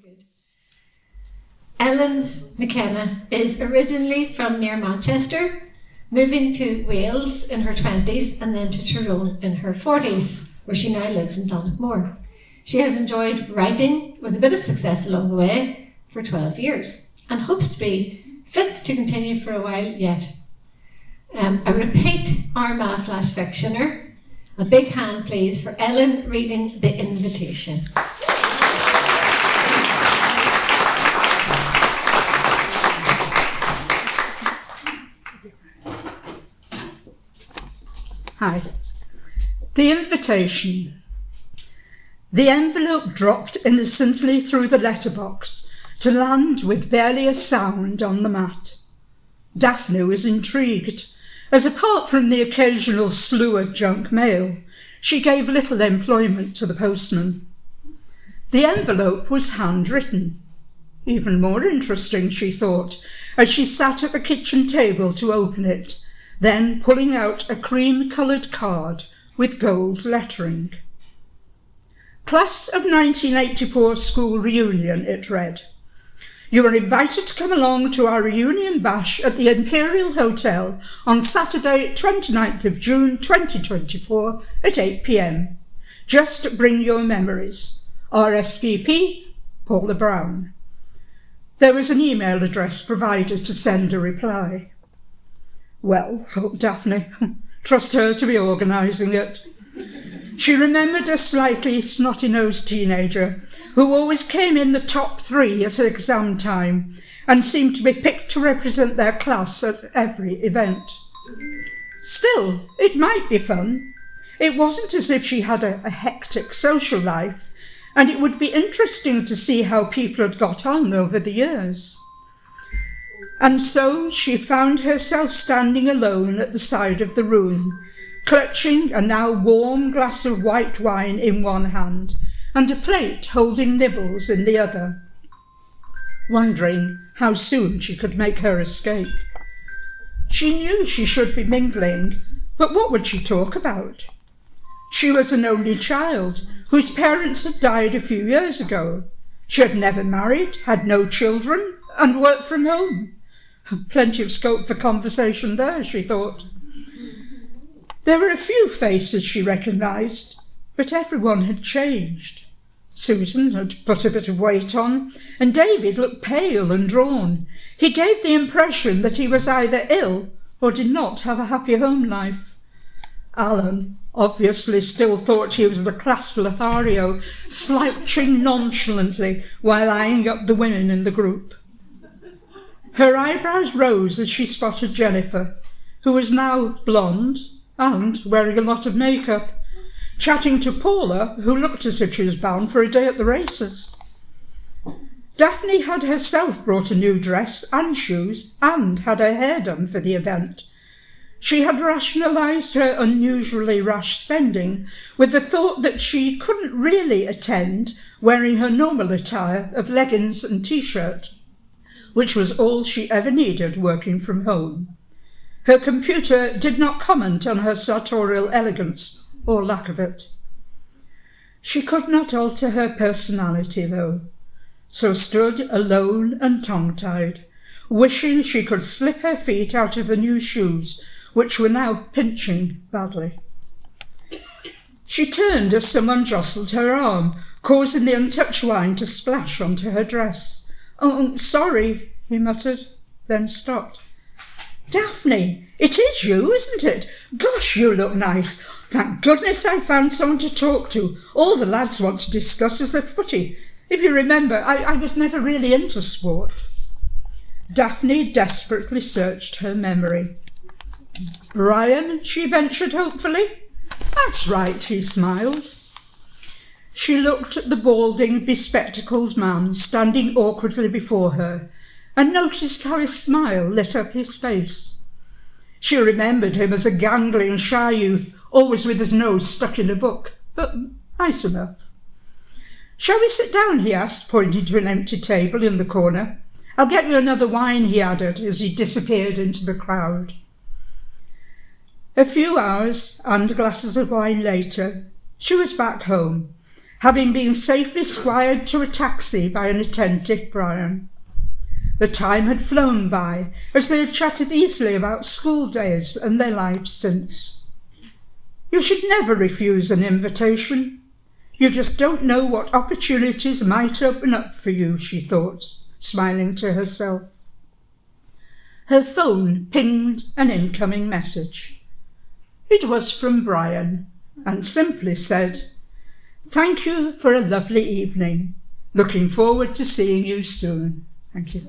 good. Ellen McKenna is originally from near Manchester, moving to Wales in her 20s and then to Tyrone in her 40s, where she now lives in Donaghmore. She has enjoyed writing, with a bit of success along the way, for 12 years and hopes to be fit to continue for a while yet. A repeat Armagh flash fictioner. A big hand please for Ellen reading The Invitation. Hi. The Invitation. The envelope dropped innocently through the letterbox to land with barely a sound on the mat. Daphne was intrigued, as apart from the occasional slew of junk mail, she gave little employment to the postman. The envelope was handwritten. Even more interesting, she thought, as she sat at the kitchen table to open it, then pulling out a cream-coloured card with gold lettering. Class of 1984 school reunion, it read. You are invited to come along to our reunion bash at the Imperial Hotel on Saturday, 29th of June 2024 at 8 p.m. Just bring your memories. RSVP, Paula Brown. There was an email address provided to send a reply. Well, thought Daphne, trust her to be organising it. She remembered a slightly snotty-nosed teenager who always came in the top 3 at exam time and seemed to be picked to represent their class at every event. Still, it might be fun. It wasn't as if she had a hectic social life, and it would be interesting to see how people had got on over the years. And so she found herself standing alone at the side of the room, clutching a now warm glass of white wine in one hand and a plate holding nibbles in the other, wondering how soon she could make her escape. She knew she should be mingling, but what would she talk about? She was an only child whose parents had died a few years ago. She had never married, had no children, and worked from home. Plenty of scope for conversation there, she thought. There were a few faces she recognised, but everyone had changed. Susan had put a bit of weight on, and David looked pale and drawn. He gave the impression that he was either ill or did not have a happy home life. Alan obviously still thought he was the class Lothario, slouching nonchalantly while eyeing up the women in the group. Her eyebrows rose as she spotted Jennifer, who was now blonde and wearing a lot of makeup, chatting to Paula, who looked as if she was bound for a day at the races. Daphne had herself brought a new dress and shoes and had her hair done for the event. She had rationalised her unusually rash spending with the thought that she couldn't really attend wearing her normal attire of leggings and t-shirt, which was all she ever needed working from home. Her computer did not comment on her sartorial elegance, or lack of it. She could not alter her personality, though, so stood alone and tongue-tied, wishing she could slip her feet out of the new shoes, which were now pinching badly. She turned as someone jostled her arm, causing the untouched wine to splash onto her dress. "Oh, sorry," he muttered, then stopped. "Daphne, it is you, isn't it? Gosh, you look nice. Thank goodness I found someone to talk to. All the lads want to discuss is the footy. If you remember, I was never really into sport." Daphne desperately searched her memory. "Brian," she ventured hopefully. "That's right," he smiled. She looked at the balding, bespectacled man standing awkwardly before her and noticed how his smile lit up his face. She remembered him as a gangling, shy youth, always with his nose stuck in a book, but nice enough. "Shall we sit down?" he asked, pointing to an empty table in the corner. "I'll get you another wine," he added as he disappeared into the crowd. A few hours and glasses of wine later, she was back home, having been safely squired to a taxi by an attentive Brian. The time had flown by as they had chatted easily about school days and their lives since. You should never refuse an invitation. You just don't know what opportunities might open up for you, she thought, smiling to herself. Her phone pinged an incoming message. It was from Brian, and simply said, "Thank you for a lovely evening. Looking forward to seeing you soon." Thank you.